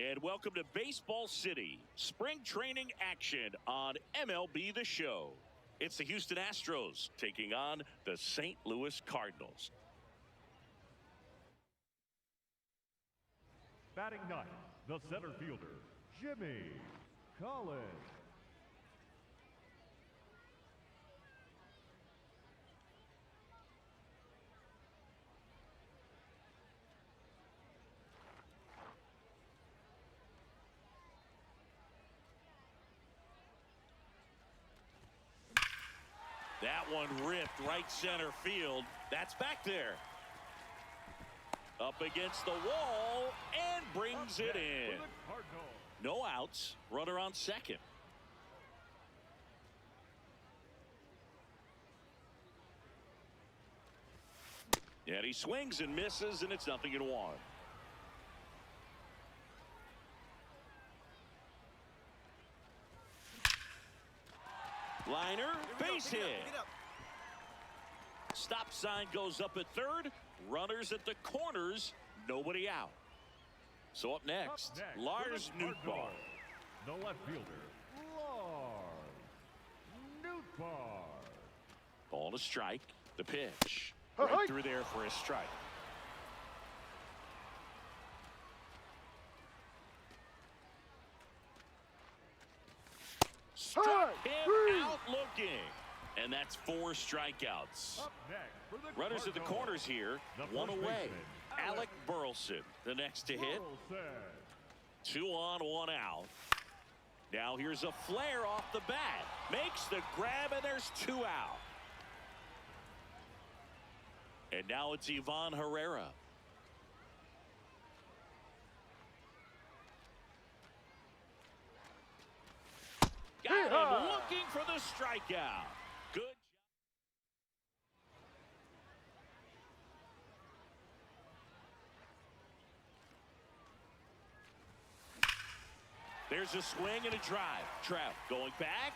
And welcome to Baseball City, spring training action on MLB The Show. It's the Houston Astros taking on the St. Louis Cardinals. Batting ninth, the center fielder, Jimmy Collins. That one ripped right center field. That's back there. Up against the wall and brings it in. No outs. Runner on second. And he swings and misses, and it's 0-1. Liner, base hit. Stop sign goes up at third. Runners at the corners. Nobody out. So up next Lars Nootbaar. The left fielder, Lars Nootbaar. Ball to strike. The pitch. Right through there for a strike. Struck him out looking. And that's 4 strikeouts. Runners at the corners here. One away. Alec Burleson, the next to hit. 2 on, 1 out. Now here's a flare off the bat. Makes the grab, and there's 2 out. And now it's Ivan Herrera. Got him looking for the strikeout. Good job. There's a swing and a drive. Trout going back.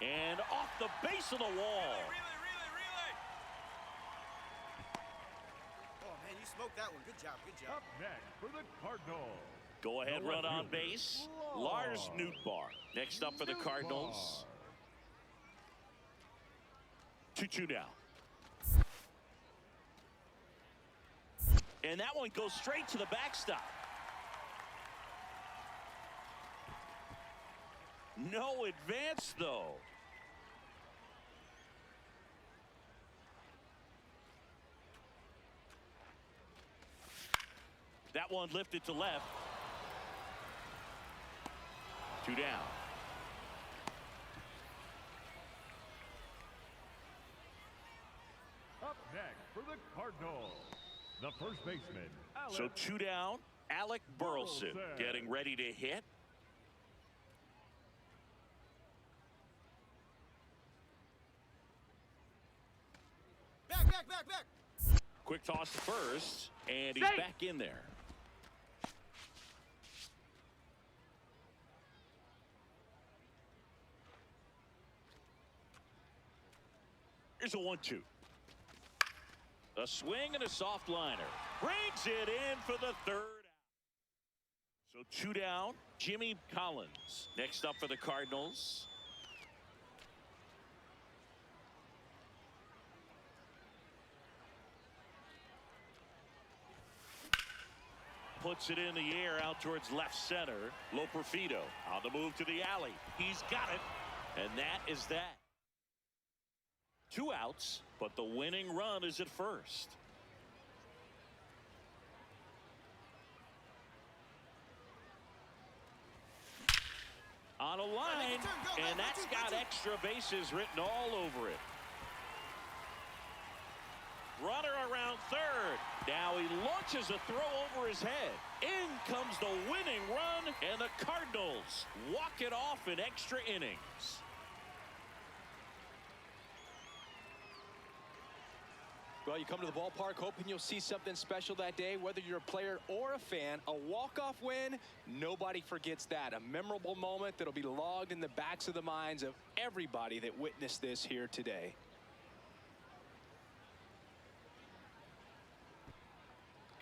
And off the base of the wall. Oh, man, you smoked that one. Good job, good job. Up next for the Cardinals. Go ahead, run on base. Lars Nootbaar. Next up for the Cardinals. 2-2 now. And that one goes straight to the backstop. No advance, though. That one lifted to left. 2 down. Up next for the Cardinals, the first baseman, Alec. So 2 down. Alec Burleson getting ready to hit. Back. Quick toss to first, and he's back in there. Here's a 1-2. A swing and a soft liner. Brings it in for the 3rd out. So 2 down. Jimmy Collins. Next up for the Cardinals. Puts it in the air out towards left center. Loperfido on the move to the alley. He's got it. And that is that. 2 outs, but the winning run is at first. On a line, and that's got extra bases written all over it. Runner around third. Now he launches a throw over his head. In comes the winning run, and the Cardinals walk it off in extra innings. Well, you come to the ballpark hoping you'll see something special that day, whether you're a player or a fan. A walk-off win, nobody forgets that. A memorable moment that'll be logged in the backs of the minds of everybody that witnessed this here today.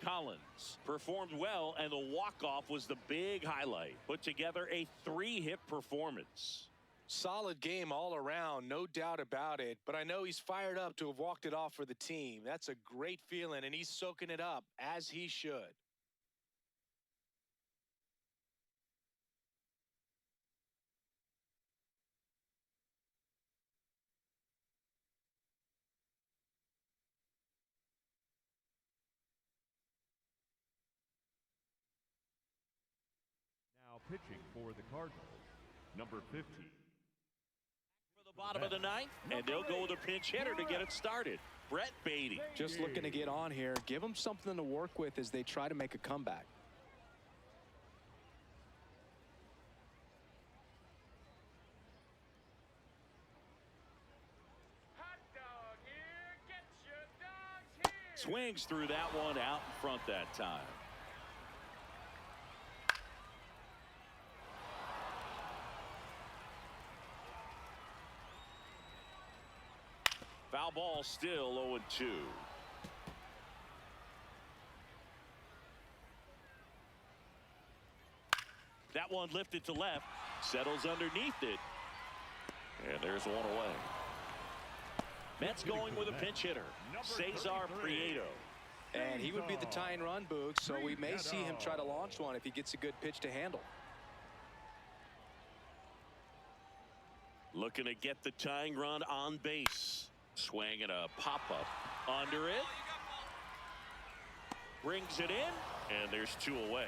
Collins performed well, and the walk-off was the big highlight. Put together a 3-hit performance. Solid game all around, no doubt about it. But I know he's fired up to have walked it off for the team. That's a great feeling, and he's soaking it up, as he should. Now pitching for the Cardinals, number 50. For the bottom of the ninth, and they'll go with a pinch hitter to get it started. Brett Beatty. Just looking to get on here. Give them something to work with as they try to make a comeback. Swings through that one out in front that time. Foul ball, still 0-2. That one lifted to left, settles underneath it, and there's one away. Mets going with a pinch hitter, Cesar Prieto. And he would be the tying run, Boog, so we may see him try to launch one if he gets a good pitch to handle. Looking to get the tying run on base. Swing and a pop-up under it. Brings it in, and there's 2 away.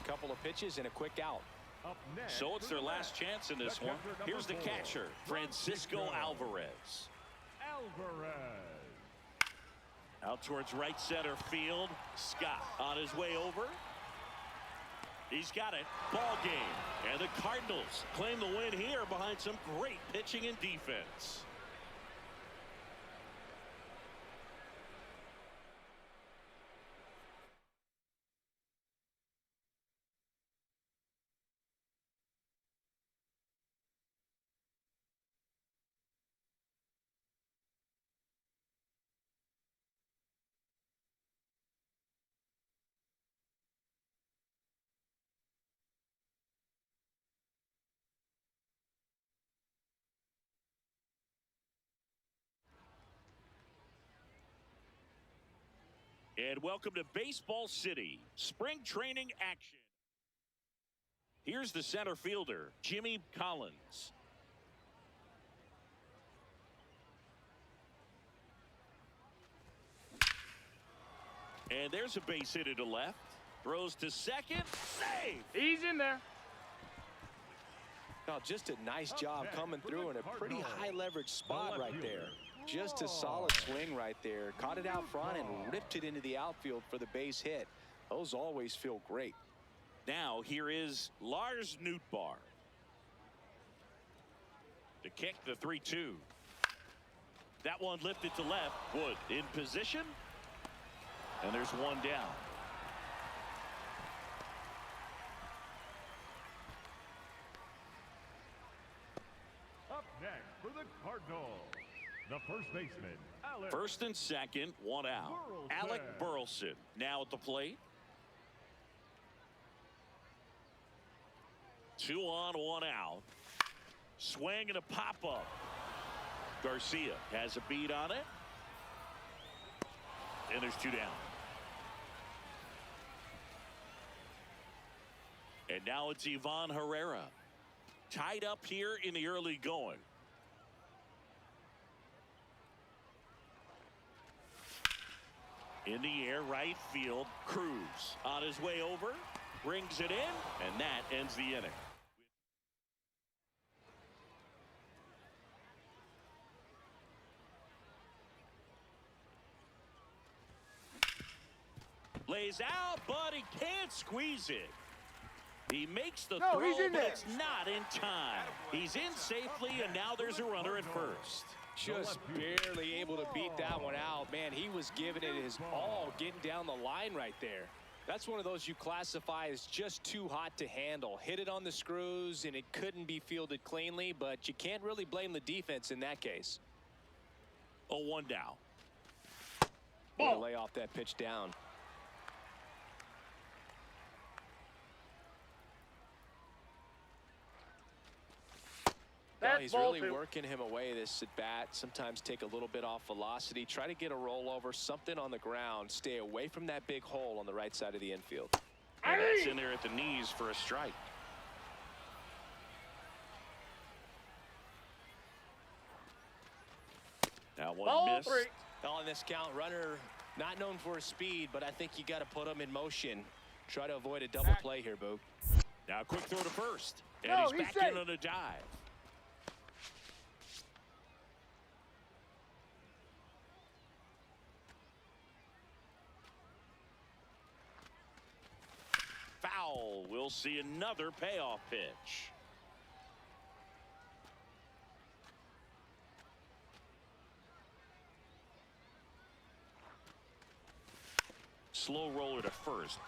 Couple of pitches and a quick out. Up next, So it's their last chance in this one. Here's the catcher, Francisco Alvarez. Out towards right center field. Scott on his way over. He's got it. Ball game. And the Cardinals claim the win here behind some great pitching and defense. And welcome to Baseball City, spring training action. Here's the center fielder, Jimmy Collins. And there's a base hit to left. Throws to second. Save! He's in there. Now, just a nice job coming through in a pretty high leverage spot right there. Just a solid swing right there. Caught it out front and ripped it into the outfield for the base hit. Those always feel great. Now here is Lars Nootbaar. To kick the 3-2. That one lifted to left. Wood in position. And there's one down. Up next for the Cardinals, the first baseman, Alec. First and second, one out. Alec Burleson now at the plate. 2 on, 1 out. Swing and a pop-up. Garcia has a beat on it. And there's 2 down. And now it's Ivan Herrera. Tied up here in the early going. In the air, right field. Cruz on his way over. Brings it in, and that ends the inning. Lays out, but he can't squeeze it. He makes the throw, he's in but there. it's not in time. He's in safely, and now there's a runner at first. Just barely able to beat that one out. Man, he was giving it his all, getting down the line right there. That's one of those you classify as just too hot to handle. Hit it on the screws, and it couldn't be fielded cleanly, but you can't really blame the defense in that case. 0-1 down. Gonna lay off that pitch down. Well, he's really working him away this at bat. Sometimes take a little bit off velocity. Try to get a rollover, something on the ground. Stay away from that big hole on the right side of the infield. And that's in there at the knees for a strike. Now one miss. On this count, runner not known for his speed, but I think you got to put him in motion. Try to avoid a double play here, Boog. Now quick throw to first. And he's back in on a dive. Foul. We'll see another payoff pitch. Slow roller to first.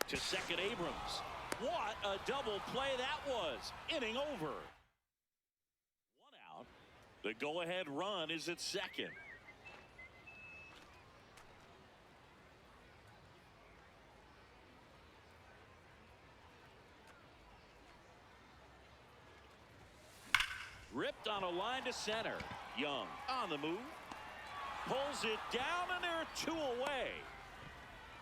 To second, Abrams. What a double play that was. Inning over. One out. The go-ahead run is at second. Ripped on a line to center. Young on the move. Pulls it down, and they're two away.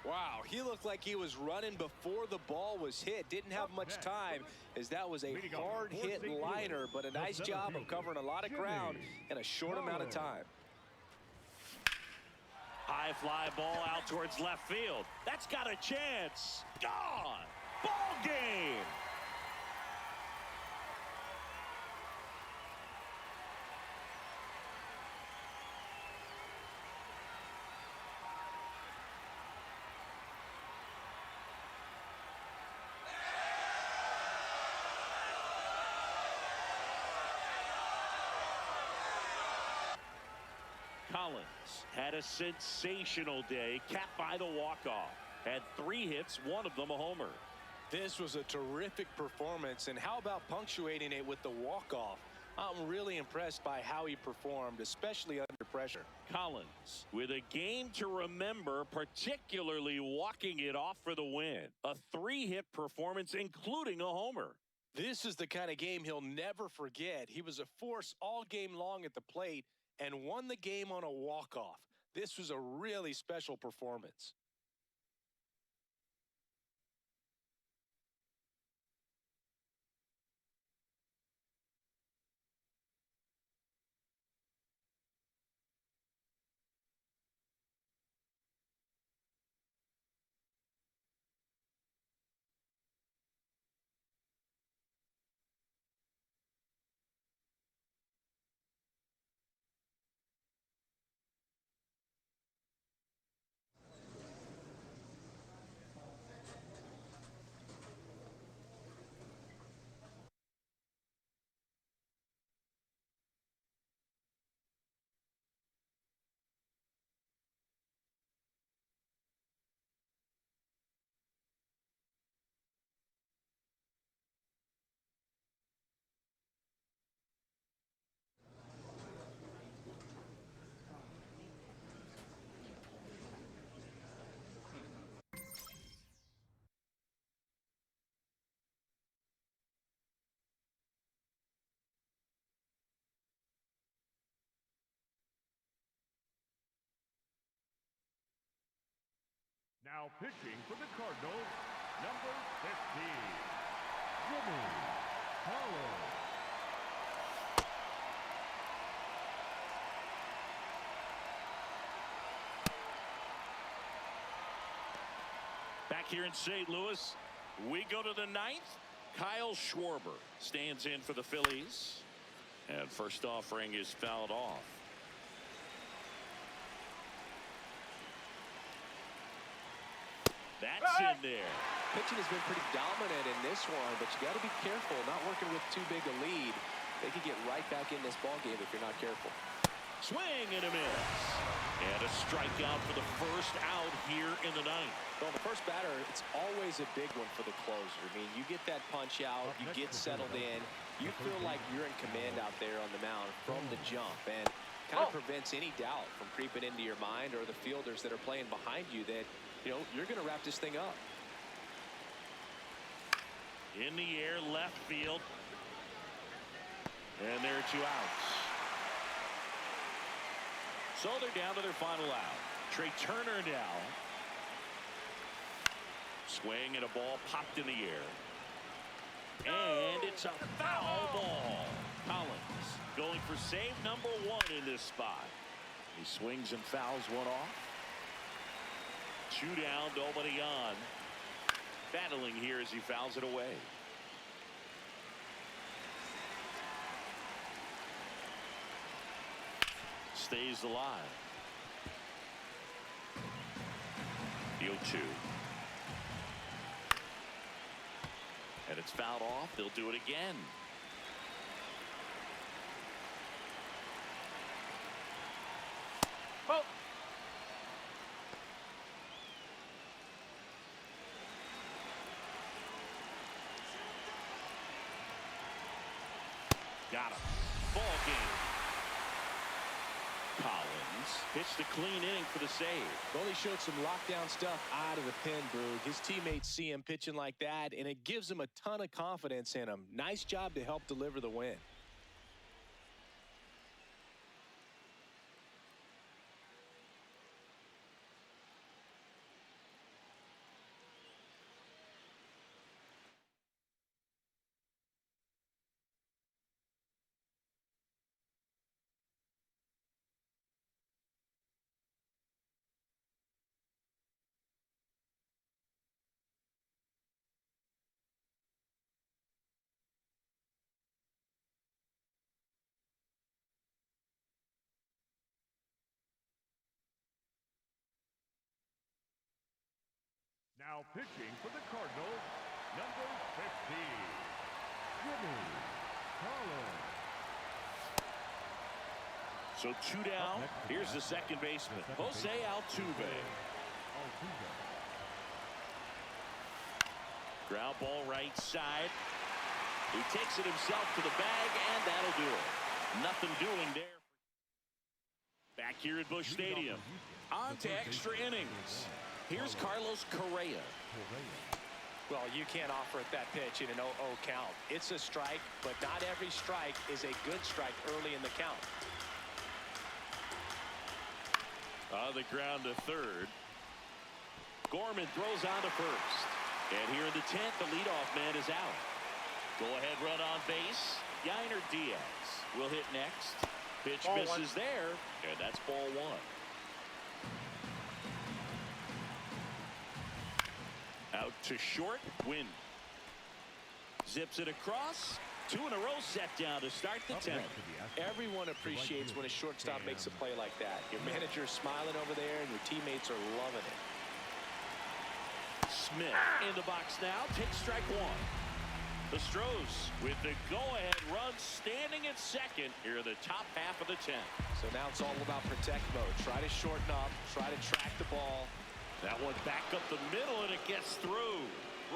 Wow, he looked like he was running before the ball was hit. Didn't have much time, as that was a hard hit liner, but a nice job of covering a lot of ground in a short amount of time. High fly ball out towards left field. That's got a chance. Gone. Ball game. Collins had a sensational day, capped by the walk-off. Had 3 hits, one of them a homer. This was a terrific performance, and how about punctuating it with the walk-off? I'm really impressed by how he performed, especially under pressure. Collins with a game to remember, particularly walking it off for the win. A 3-hit performance, including a homer. This is the kind of game he'll never forget. He was a force all game long at the plate and won the game on a walk-off. This was a really special performance. Now pitching for the Cardinals, number 15, Jimmy Collins. Back here in St. Louis, we go to the 9th. Kyle Schwarber stands in for the Phillies. And first offering is fouled off. That's in there. Pitching has been pretty dominant in this one, but you got to be careful, not working with too big a lead. They could get right back in this ball game if you're not careful. Swing and a miss. And a strikeout for the first out here in the 9th. Well, the first batter, it's always a big one for the closer. I mean, you get that punch out, you get settled in, you feel like you're in command out there on the mound from the jump, and kind of prevents any doubt from creeping into your mind or the fielders that are playing behind you that, you know, you're going to wrap this thing up. In the air, left field. And there are 2 outs. So they're down to their final out. Trey Turner now. Swing and a ball popped in the air. And it's a foul ball. Collins going for save number 1 in this spot. He swings and fouls one off. 2 down, nobody on. Battling here as he fouls it away. Stays alive. The 0-2. And it's fouled off. They'll do it again. Oh. Got him. Ball game. Collins pitched a clean inning for the save. Well, he showed some lockdown stuff out of the pen, Boog. His teammates see him pitching like that, and it gives him a ton of confidence in him. Nice job to help deliver the win. Now pitching for the Cardinals, number 50, Jimmy Collins. So 2 down. Here's the second baseman, Jose Altuve. Ground ball right side. He takes it himself to the bag, and that'll do it. Nothing doing there. Back here at Busch Stadium. On to extra innings. Here's Carlos Correa. Well, you can't offer it that pitch in an 0-0 count. It's a strike, but not every strike is a good strike early in the count. On the ground to third. Gorman throws on to first. And here in the 10th, the leadoff man is out. Go-ahead run on base. Yainer Diaz will hit next. Pitch Ball misses 1. there, and that's ball 1. Out to short, Win. Zips it across. 2 in a row set down to start the 10th. Everyone appreciates when a shortstop makes a play like that. Your manager's smiling over there, and your teammates are loving it. Smith in the box now. Takes strike 1. The Stros with the go-ahead run standing at second here in the top half of the 10th. So now it's all about protect mode. Try to shorten up. Try to track the ball. That one back up the middle, and it gets through.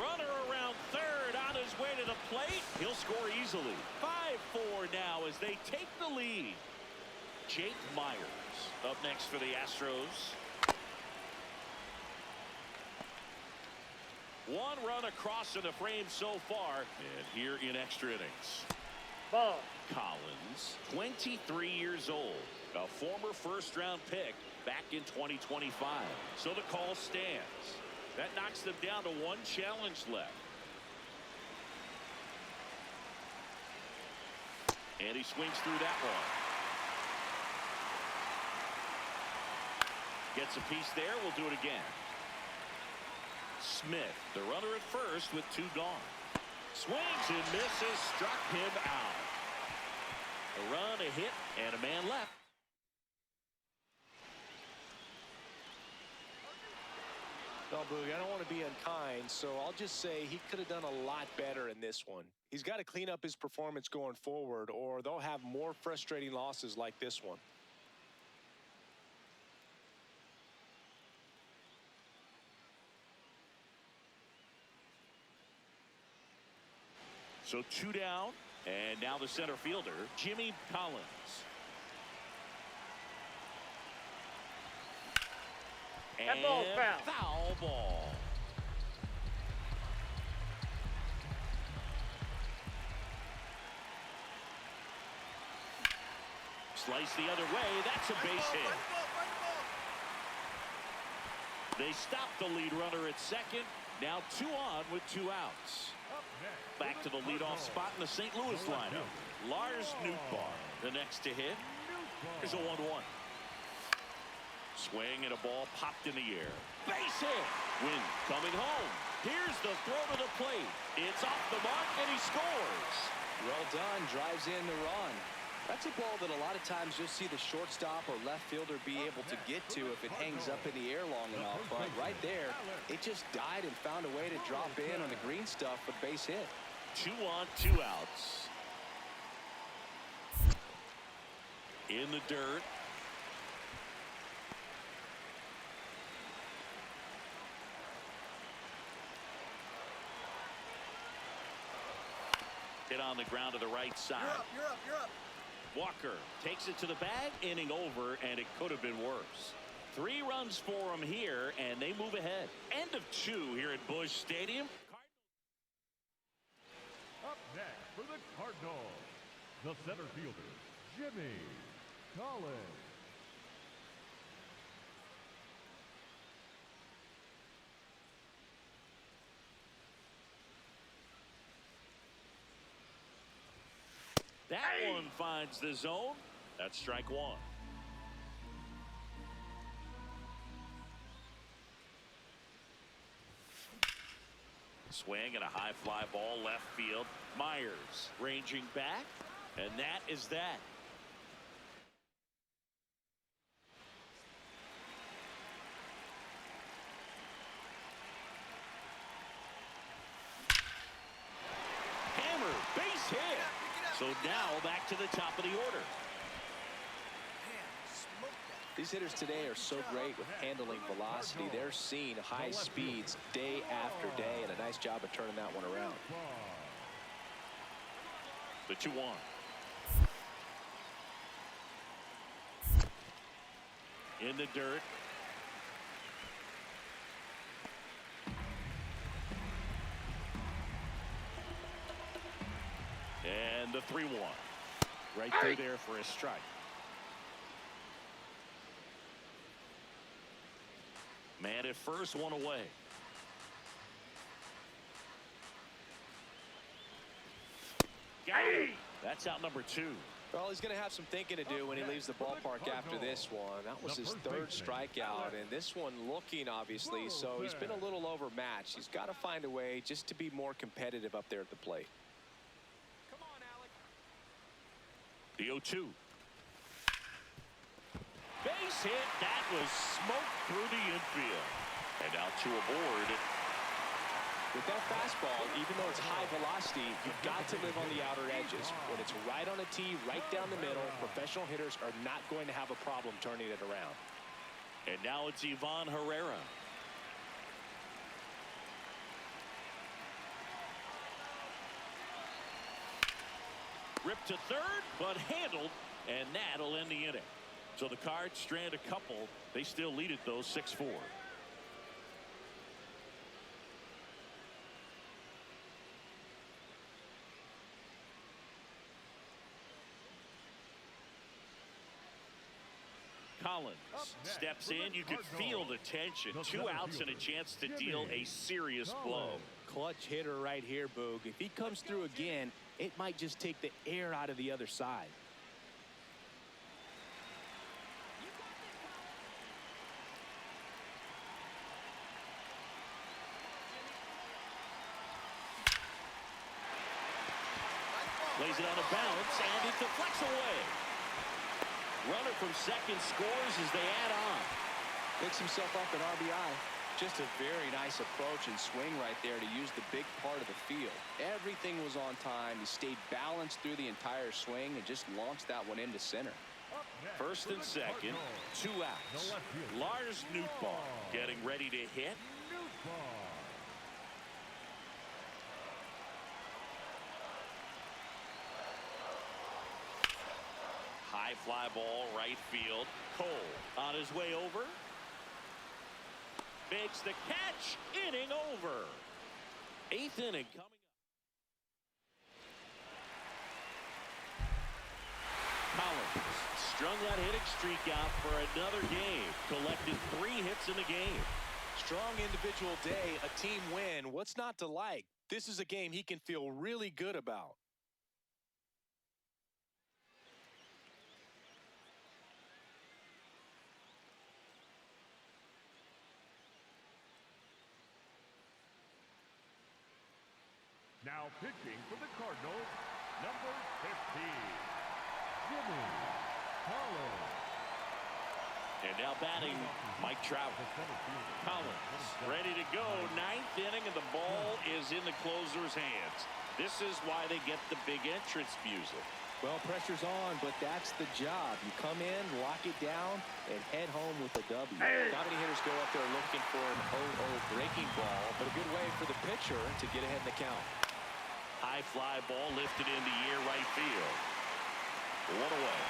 Runner around third on his way to the plate. He'll score easily. 5-4 now as they take the lead. Jake Myers up next for the Astros. 1 run across in the frame so far, and here in extra innings. Ball. Collins, 23 years old, a former first-round pick back in 2025. So the call stands. That knocks them down to 1 challenge left. And he swings through that one. Gets a piece there. We'll do it again. Smith, the runner at first with 2 gone. Swings and misses. Struck him out. A run, a hit, and a man left. No, Boog, I don't want to be unkind, so I'll just say he could have done a lot better in this one. He's got to clean up his performance going forward, or they'll have more frustrating losses like this one. So 2 down, and now the center fielder, Jimmy Collins. That ball's foul. Foul ball. Slice the other way. That's a base hit. They stop the lead runner at second. Now 2 on with 2 outs. Back to the leadoff spot in the St. Louis lineup. Lars Nootbaar, the next to hit. Here's a 1-1. Swing and a ball popped in the air. Base hit. Win coming home. Here's the throw to the plate. It's off the mark and he scores. Well done. Drives in the run. That's a ball that a lot of times you'll see the shortstop or left fielder be able to get to if it hangs up in the air long enough. But right there, it just died and found a way to drop in on the green stuff with base hit. 2 on, 2 outs. In the dirt. Hit on the ground to the right side. You're up. Walker takes it to the bag, inning over, and it could have been worse. 3 runs for him here, and they move ahead. End of 2 here at Busch Stadium. Up next for the Cardinals, the center fielder, Jimmy Collins. That one finds the zone. That's strike 1. Swing and a high fly ball left field. Myers ranging back, and that is that. Hammer, base hit. So now back to the top of the order. These hitters today are so great with handling velocity. They're seeing high speeds day after day, and a nice job of turning that one around. The 2-1. In the dirt. And the 3-1. Right through there for a strike. Man at first, 1 away. Got it. That's out number 2. Well, he's going to have some thinking to do when he leaves the ballpark after this one. That was his 3rd strikeout, and this one looking, obviously, so he's been a little overmatched. He's got to find a way just to be more competitive up there at the plate. Come on, Alec. The 0-2. Base hit. That was smoked through the infield. And now 2 aboard. With that fastball, even though it's high velocity, you've got to live on the outer edges. When it's right on a tee, right down the middle, professional hitters are not going to have a problem turning it around. And now it's Ivan Herrera. Ripped to third, but handled, and that'll end the inning. So the Cards strand a couple. They still lead it, though, 6-4. Collins steps in. You could feel the tension. 2 outs and a chance to deal a serious blow. Clutch hitter right here, Boog. If he comes through again, it might just take the air out of the other side. Plays it on a bounce, and it deflects away. Runner from second scores as they add on. Picks himself up an RBI. Just a very nice approach and swing right there to use the big part of the field. Everything was on time. He stayed balanced through the entire swing and just launched that one into center. First and second, 2 outs. Lars Nootbaar getting ready to hit. High fly ball, right field. Cole on his way over. Makes the catch. Inning over. 8th inning coming up. Collins strung that hitting streak out for another game. Collected 3 hits in the game. Strong individual day, a team win. What's not to like? This is a game he can feel really good about. Now pitching for the Cardinals, number 15, Jimmy Collins. And now batting, Mike Trout. Collins ready to go. 9th inning, and the ball is in the closer's hands. This is why they get the big entrance music. Well, pressure's on, but that's the job. You come in, lock it down, and head home with a W. Not many hitters go up there looking for an 0-0 breaking ball, but a good way for the pitcher to get ahead in the count. High fly ball lifted in the air, right field. 1 away.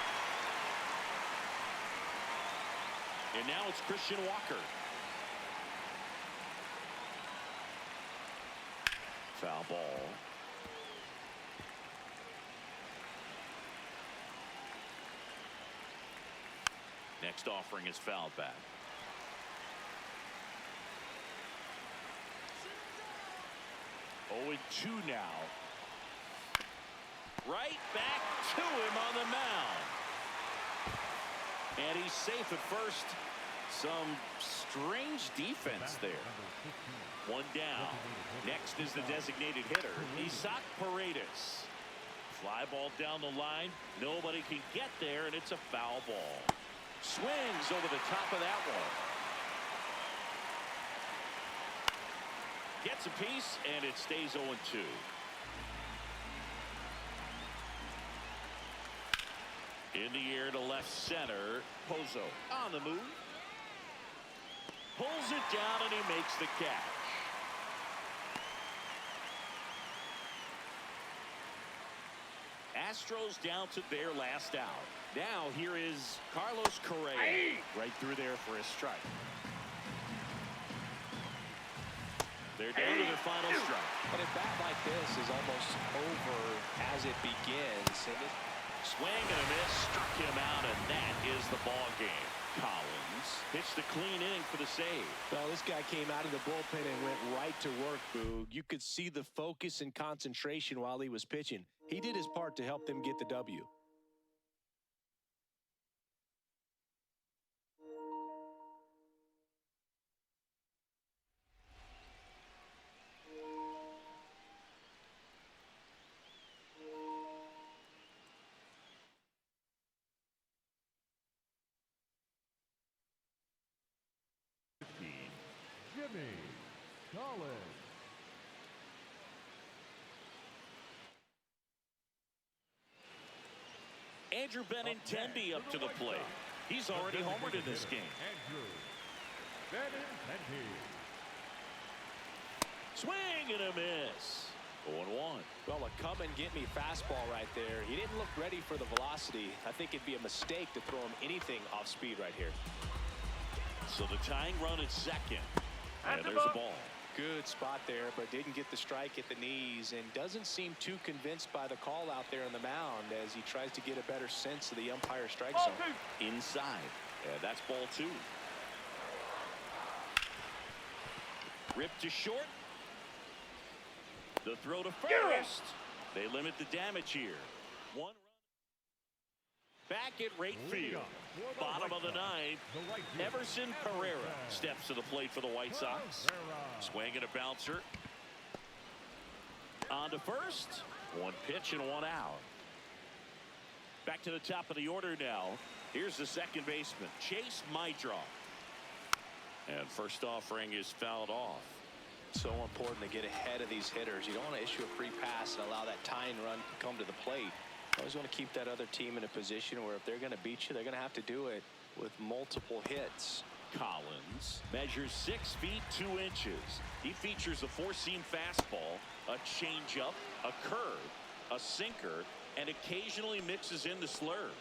And now it's Christian Walker. Foul ball. Next offering is fouled back. Oh, 2 now. Right back to him on the mound. And he's safe at first. Some strange defense there. 1 down. Next is the designated hitter, Isaac Paredes. Fly ball down the line. Nobody can get there, and it's a foul ball. Swings over the top of that one. Gets a piece, and it stays 0-2. In the air to left center. Pozo on the move. Pulls it down, and he makes the catch. Astros down to their last out. Now here is Carlos Correa. Right through there for a strike. They're down to their final strike. But a bat like this is almost over as it begins. And swing and a miss, struck him out, and that is the ball game. Collins pitched a clean inning for the save. Well, this guy came out of the bullpen and went right to work, Boog. You could see the focus and concentration while he was pitching. He did his part to help them get the W. Jimmy Collins. Andrew Benintendi up to the plate. He's already homered in this game. Andrew Benintendi. Swing and a miss. 0-1. Well, a come and get me fastball right there. He didn't look ready for the velocity. I think it'd be a mistake to throw him anything off speed right here. So the tying run at second. And there's a ball. Good spot there, but didn't get the strike at the knees and doesn't seem too convinced by the call out there on the mound as he tries to get a better sense of the umpire strike zone. Inside. Yeah, that's ball 2. Ripped to short. The throw to first. They limit the damage here. 1 run. Back at right field. Bottom of the 9th. Everson Pereira steps to the plate for the White Sox. Swing and a bouncer. On to first. 1 pitch and 1 out. Back to the top of the order now. Here's the second baseman, Chase Maidroff. And first offering is fouled off. So important to get ahead of these hitters. You don't want to issue a free pass and allow that tying run to come to the plate. You always want to keep that other team in a position where if they're going to beat you, they're going to have to do it with multiple hits. Collins measures 6 feet 2 inches. He features a 4-seam fastball, a changeup, a curve, a sinker, and occasionally mixes in the slurve.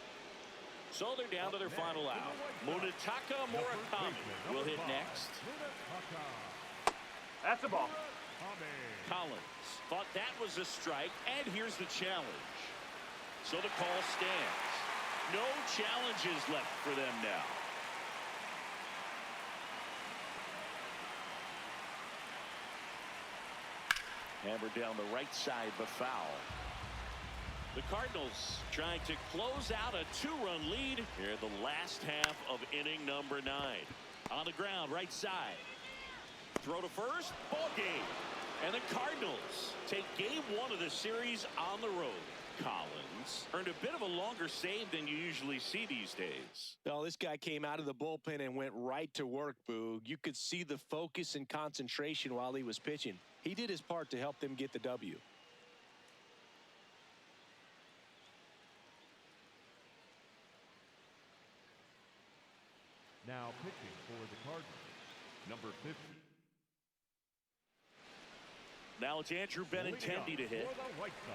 So they're down to their final out. Munetaka Murakami will hit next. That's a ball. Collins thought that was a strike, and here's the challenge. So the call stands. No challenges left for them now. Hammered down the right side, but foul. The Cardinals trying to close out a 2-run lead here in the last half of inning number 9. On the ground, right side. Throw to first, ball game. And the Cardinals take game 1 of the series on the road. Collins earned a bit of a longer save than you usually see these days. Well, this guy came out of the bullpen and went right to work, Boog. You could see the focus and concentration while he was pitching. He did his part to help them get the W. Now pitching for the Cardinals, number 50. Now it's Andrew Benintendi to hit.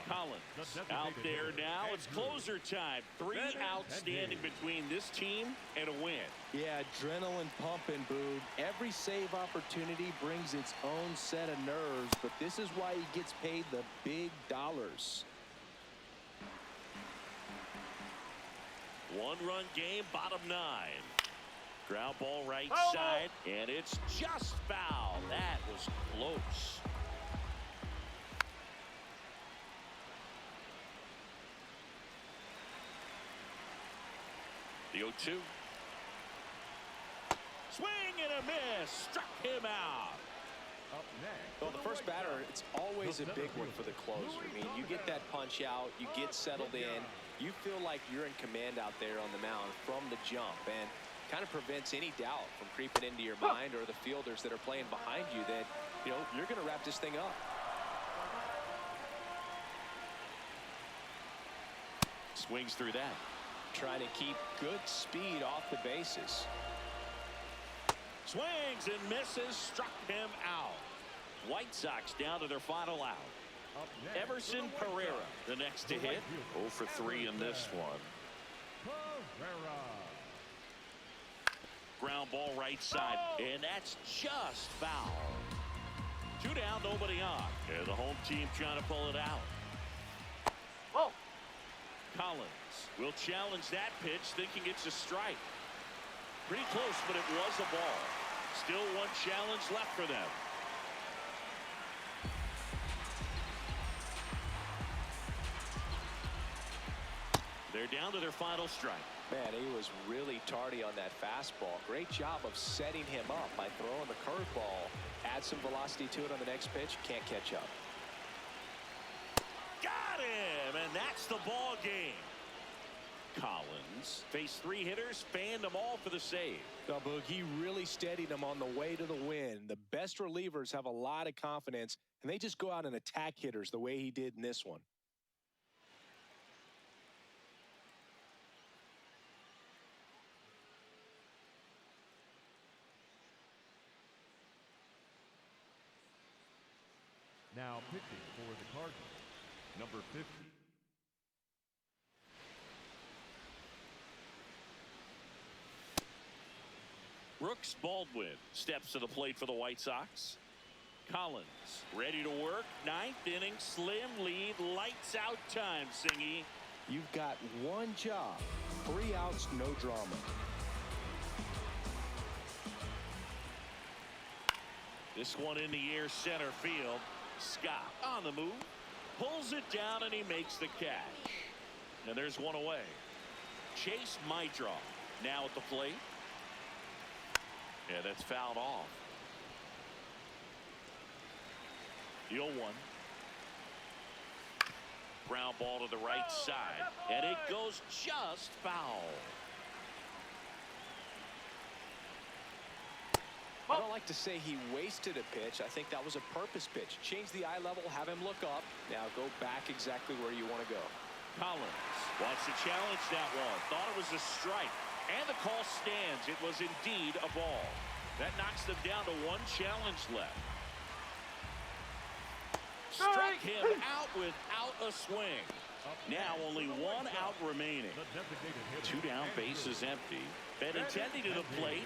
Collins out there now. It's closer time. 3 outstanding between this team and a win. Yeah, adrenaline pumping, Boog. Every save opportunity brings its own set of nerves, but this is why he gets paid the big dollars. 1-run game, bottom 9. Ground ball right side, and it's just foul. That was close. The 0-2. Swing and a miss. Struck him out. Up next. Well, the first batter, it's always a big one for the closer. I mean, you get that punch out, you get settled in, you feel like you're in command out there on the mound from the jump, and kind of prevents any doubt from creeping into your mind or the fielders that are playing behind you that, you know, you're going to wrap this thing up. Swings through that. Trying to keep good speed off the bases. Swings and misses. Struck him out. White Sox down to their final out. Everson Pereira, the next to hit. 0 for 3 in this one. Ground ball right side, and that's just foul. 2 down, nobody on. And the home team trying to pull it out. Oh. Collins will challenge that pitch, thinking it's a strike. Pretty close, but it was a ball. Still 1 challenge left for them. They're down to their final strike. Man, he was really tardy on that fastball. Great job of setting him up by throwing the curveball. Add some velocity to it on the next pitch. Can't catch up. Got him, and that's the ball game. Collins faced 3 hitters, fanned them all for the save. Now, Boog, he really steadied them on the way to the win. The best relievers have a lot of confidence, and they just go out and attack hitters the way he did in this one. Now pitching for the Cardinals, number 50. Brooks Baldwin steps to the plate for the White Sox. Collins ready to work. 9th inning, slim lead, lights out time, Singy. You've got 1 job, 3 outs, no drama. This one in the air, center field. Scott on the move, pulls it down, and he makes the catch. And there's 1 away. Chase Maidra now at the plate. Yeah, that's fouled off. The 0-1. Ground ball to the right side, and it goes just foul. I don't like to say he wasted a pitch. I think that was a purpose pitch. Change the eye level, have him look up. Now go back exactly where you want to go. Collins wants to challenge that one. Thought it was a strike. And the call stands. It was indeed a ball. That knocks them down to 1 challenge left. Struck him out without a swing. Now only 1 out remaining. 2 down, bases empty. Benintendi to the plate.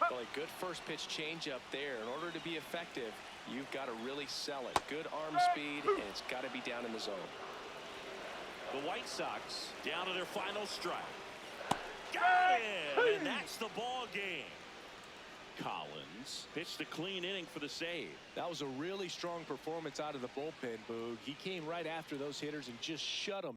Well, a good first pitch change up there. In order to be effective, you've got to really sell it. Good arm speed, and it's got to be down in the zone. The White Sox down to their final strike. Got it! And that's the ball game. Collins pitched a clean inning for the save. That was a really strong performance out of the bullpen, Boog. He came right after those hitters and just shut them